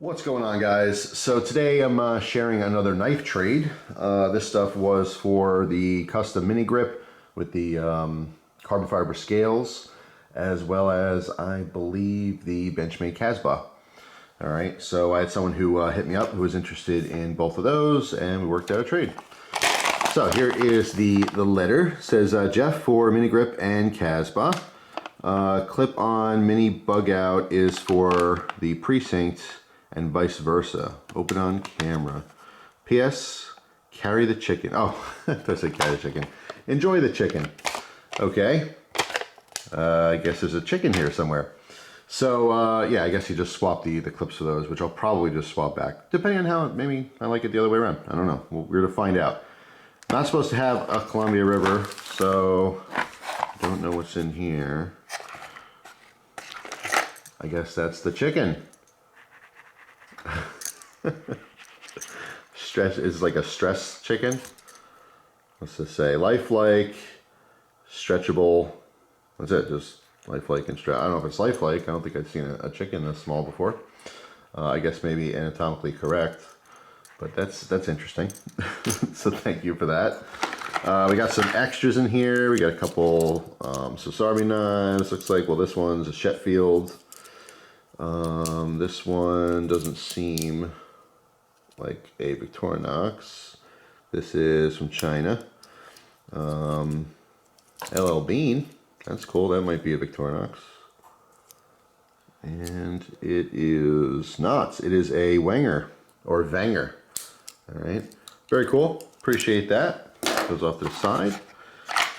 What's going on, guys? So today I'm sharing another knife trade. This stuff was for the custom mini grip with the carbon fiber scales, as well as I believe the Benchmade Casbah. All right, so I had someone who hit me up who was interested in both of those, and we worked out a trade. So here is the letter. It says Jeff for mini grip and Casbah. Clip-on mini Bugout is for the precinct and vice versa. Open on camera. P.S. Carry the chicken. Oh, I said carry the chicken. Enjoy the chicken. Okay. I guess there's a chicken here somewhere. So, yeah, I guess you just swap the clips for those, which I'll probably just swap back. Depending on how, maybe I like it the other way around. I don't know. We're to find out. Not supposed to have a Columbia River, so I don't know what's in here. I guess that's the chicken. Stress is like a stress chicken. What's this say? Lifelike, stretchable. That's it. Just lifelike and stretch. I don't know if it's lifelike. I don't think I've seen a chicken this small before. I guess maybe anatomically correct, but that's interesting. So thank you for that. We got some extras in here. We got a couple SOG knives. Looks like, well, this one's a Sheffield. This one doesn't seem like a Victorinox. This is from China. LL Bean. That's cool. That might be a Victorinox. And it is not. It is a Wenger or Wenger. All right. Very cool. Appreciate that. Goes off to the side.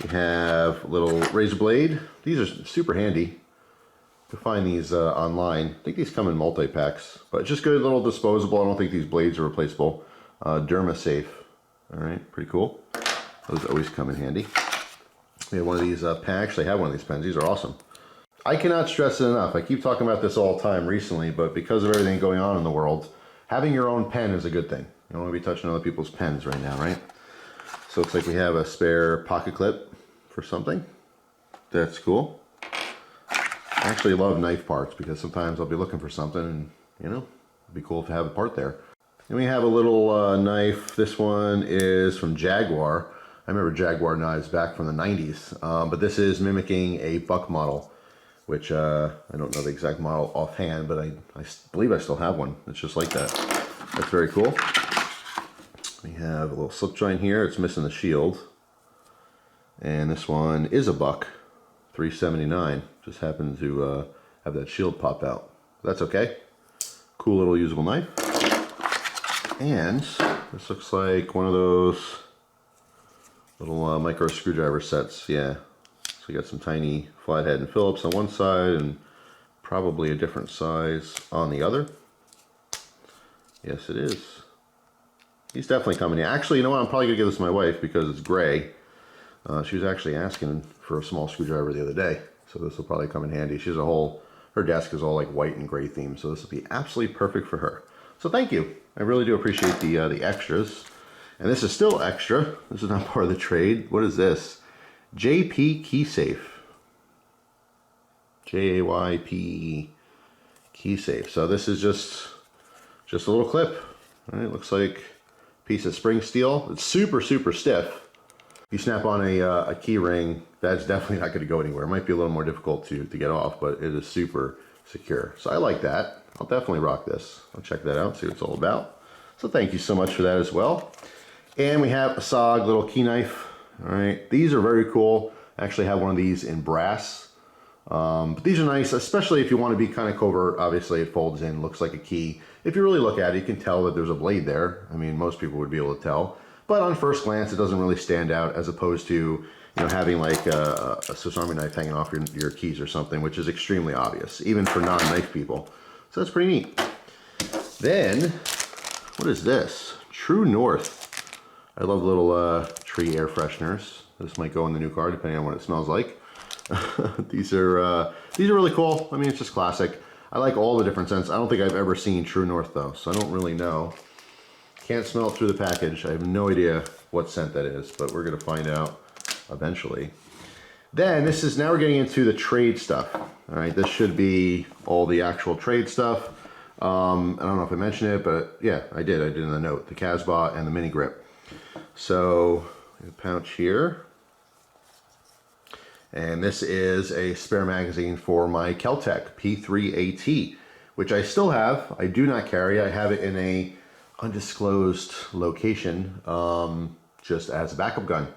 We have a little razor blade. These are super handy. To find these online. I think these come in multi-packs, but just good little disposable. I don't think these blades are replaceable. Derma-safe. All right, pretty cool. Those always come in handy. We have one of these packs. I have one of these pens. These are awesome. I cannot stress it enough. I keep talking about this all the time recently, but because of everything going on in the world, having your own pen is a good thing. You don't want to be touching other people's pens right now, right? So it looks like we have a spare pocket clip for something. That's cool. I actually love knife parts because sometimes I'll be looking for something and, you know, it'd be cool to have a part there. And we have a little knife. This one is from Jaguar. I remember Jaguar knives back from the 90s, but this is mimicking a Buck model, which I don't know the exact model offhand, but I believe I still have one. It's just like that. That's very cool. We have a little slip joint here. It's missing the shield. And this one is a Buck. 379. Just happened to have that shield pop out. That's okay. Cool little usable knife. And this looks like one of those little micro screwdriver sets. Yeah. So we got some tiny flathead and Phillips on one side and probably a different size on the other. Yes, it is. He's definitely coming in. Actually, you know what? I'm probably going to give this to my wife because it's gray. She was actually asking for a small screwdriver the other day, so this will probably come in handy. She's a whole, her desk is all like white and gray themed, so this will be absolutely perfect for her. So thank you. I really do appreciate the extras. And this is still extra. This is not part of the trade. What is this? JP Key Safe. Jaype Key Safe. So this is just a little clip. All right, looks like a piece of spring steel. It's super, super stiff. You snap on a key ring, that's definitely not going to go anywhere. It might be a little more difficult to get off, but it is super secure. So I like that. I'll definitely rock this. I'll check that out, see what it's all about. So thank you so much for that as well. And we have a SOG little key knife. All right, these are very cool. I actually have one of these in brass. But these are nice, especially if you want to be kind of covert. Obviously, it folds in, looks like a key. If you really look at it, you can tell that there's a blade there. I mean, most people would be able to tell. But on first glance, it doesn't really stand out as opposed to, you know, having like a Swiss Army knife hanging off your keys or something, which is extremely obvious, even for non-knife people. So that's pretty neat. Then, what is this? True North. I love little tree air fresheners. This might go in the new car depending on what it smells like. These are really cool. I mean, it's just classic. I like all the different scents. I don't think I've ever seen True North though, so I don't really know. Can't smell it through the package. I have no idea what scent that is, but we're going to find out eventually. Then this is, now we're getting into the trade stuff. All right, this should be all the actual trade stuff. I don't know if I mentioned it, but yeah, I did in the note, the Casbah and the mini grip. So a pouch here. And this is a spare magazine for my Keltec P3AT, which I still have. I do not carry. I have it in a undisclosed location, just as a backup gun.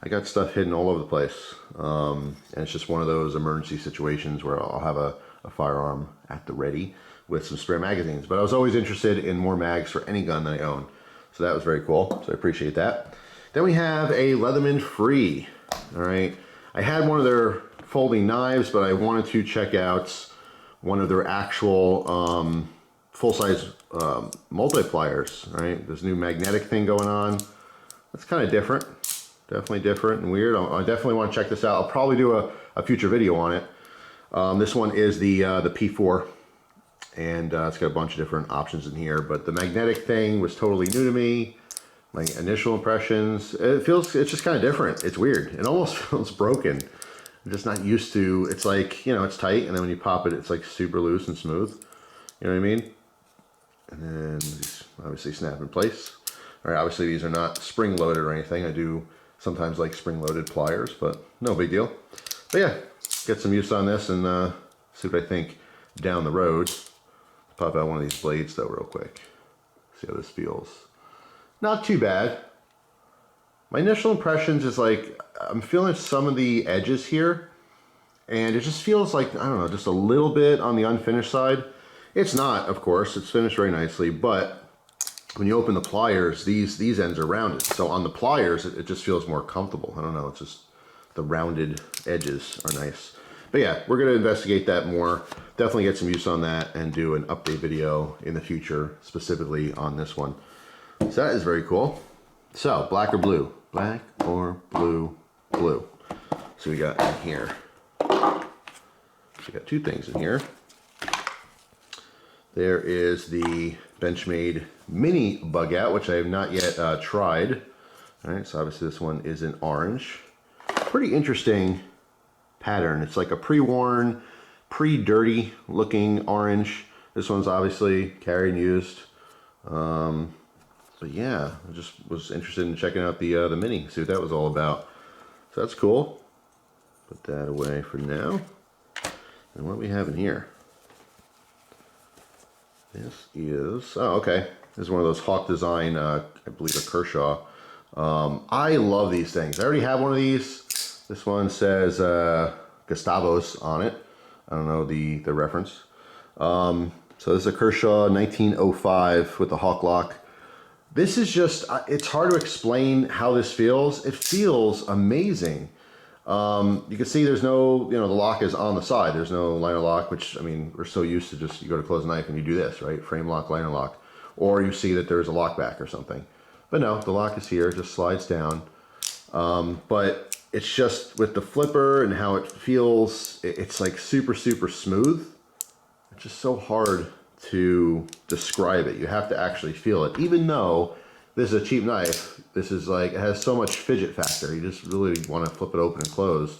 I got stuff hidden all over the place. And it's just one of those emergency situations where I'll have a firearm at the ready with some spare magazines. But I was always interested in more mags for any gun that I own. So that was very cool. So I appreciate that. Then we have a Leatherman Free. All right. I had one of their folding knives, but I wanted to check out one of their actual full-size multipliers, right? This new magnetic thing going on. That's kind of different. Definitely different and weird. I definitely want to check this out. I'll probably do a future video on it. This one is the P4, and it's got a bunch of different options in here, but the magnetic thing was totally new to me. My initial impressions, it's just kind of different. It's weird. It almost feels broken. I'm just not used to, it's like, you know, it's tight, and then when you pop it, it's like super loose and smooth. You know what I mean? And then these obviously snap in place. All right, obviously these are not spring loaded or anything. I do sometimes like spring loaded pliers, but no big deal. But yeah, get some use on this and see what I think down the road. Pop out one of these blades though real quick. See how this feels. Not too bad. My initial impressions is like, I'm feeling some of the edges here, and it just feels like, I don't know, just a little bit on the unfinished side. It's not, of course, it's finished very nicely, but when you open the pliers, these ends are rounded. So on the pliers, it just feels more comfortable. I don't know, it's just the rounded edges are nice. But yeah, we're gonna investigate that more. Definitely get some use on that and do an update video in the future, specifically on this one. So that is very cool. So, black or blue? Black or blue? Blue. So we got in here. So we got two things in here. There is the Benchmade Mini Bugout, which I have not yet tried. All right, so obviously this one is in orange. Pretty interesting pattern. It's like a pre-worn, pre-dirty looking orange. This one's obviously carried and used. But yeah, I just was interested in checking out the Mini, see what that was all about. So that's cool. Put that away for now. And what do we have in here? This is, oh, okay. This is one of those Hawk Design, I believe a Kershaw. I love these things. I already have one of these. This one says Gustavos on it. I don't know the reference. So this is a Kershaw 1905 with the Hawk Lock. This is just, it's hard to explain how this feels. It feels amazing. You can see there's no, you know, the lock is on the side. There's no liner lock, which, I mean, we're so used to just, you go to close a knife and you do this, right? Frame lock, liner lock. Or you see that there's a lock back or something. But no, the lock is here, it just slides down. But it's just with the flipper and how it feels, it's like super, super smooth. It's just so hard to describe it. You have to actually feel it. Even though this is a cheap knife, this is like, it has so much fidget factor. You just really want to flip it open and closed.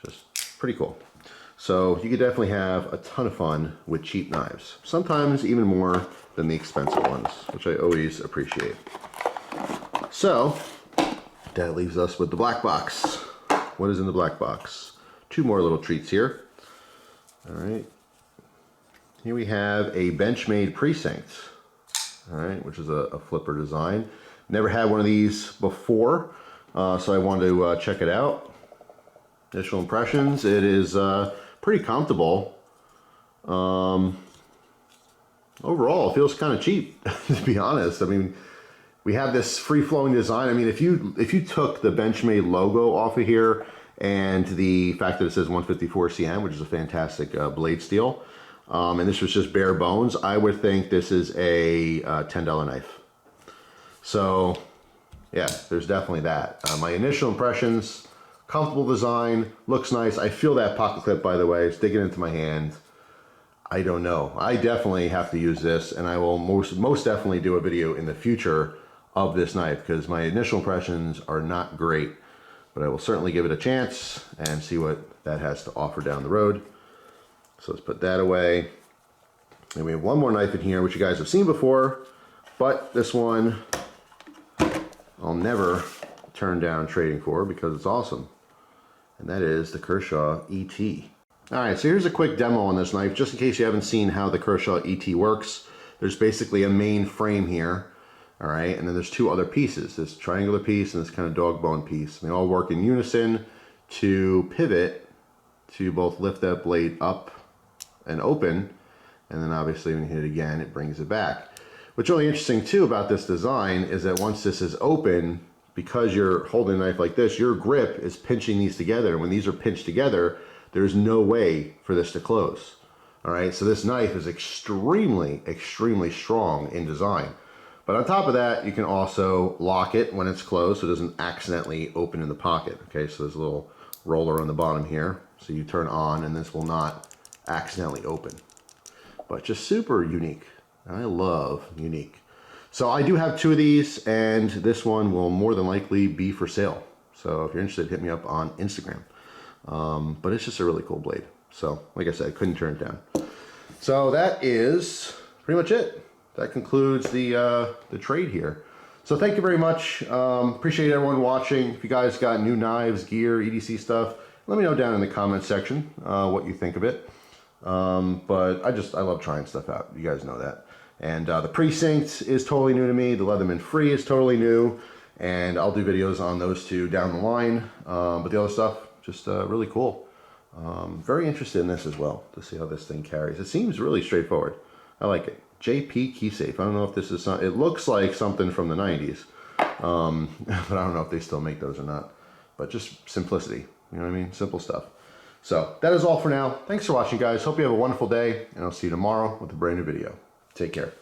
Just pretty cool. So you could definitely have a ton of fun with cheap knives. Sometimes even more than the expensive ones, which I always appreciate. So that leaves us with the black box. What is in the black box? Two more little treats here. All right. Here we have a Benchmade Precinct, all right, which is a flipper design. Never had one of these before, so I wanted to check it out. Initial impressions, it is pretty comfortable. Overall, it feels kind of cheap, to be honest. I mean, we have this free-flowing design. I mean, if you took the Benchmade logo off of here and the fact that it says 154 cm, which is a fantastic blade steel, and this was just bare bones, I would think this is a $10 knife. So yeah, there's definitely that. My initial impressions, comfortable design, looks nice. I feel that pocket clip, by the way. It's digging into my hand. I don't know. I definitely have to use this, and I will most definitely do a video in the future of this knife, because my initial impressions are not great, but I will certainly give it a chance and see what that has to offer down the road. So let's put that away. And we have one more knife in here, which you guys have seen before, but this one I'll never turn down trading for because it's awesome. And that is the Kershaw ET. All right, so here's a quick demo on this knife, just in case you haven't seen how the Kershaw ET works. There's basically a main frame here, all right, and then there's two other pieces, this triangular piece and this kind of dog bone piece. And they all work in unison to pivot to both lift that blade up and open, and then obviously when you hit it again, it brings it back. What's really interesting too about this design is that once this is open, because you're holding a knife like this, your grip is pinching these together. And when these are pinched together, there's no way for this to close. All right, so this knife is extremely, extremely strong in design. But on top of that, you can also lock it when it's closed so it doesn't accidentally open in the pocket. Okay, so there's a little roller on the bottom here. So you turn on and this will not accidentally open. But just super unique. I love unique. So I do have two of these, and this one will more than likely be for sale. So if you're interested, hit me up on Instagram. But it's just a really cool blade. So like I said, I couldn't turn it down. So that is pretty much it. That concludes the trade here. So thank you very much. Appreciate everyone watching. If you guys got new knives, gear, EDC stuff, let me know down in the comment section what you think of it. But I love trying stuff out. You guys know that. And the Precinct is totally new to me. The Leatherman Free is totally new. And I'll do videos on those two down the line. But the other stuff, just really cool. Very interested in this as well, to see how this thing carries. It seems really straightforward. I like it. JP Keysafe. I don't know if this is it looks like something from the 90s. But I don't know if they still make those or not. But just simplicity. You know what I mean? Simple stuff. So that is all for now. Thanks for watching, guys. Hope you have a wonderful day, and I'll see you tomorrow with a brand new video. Take care.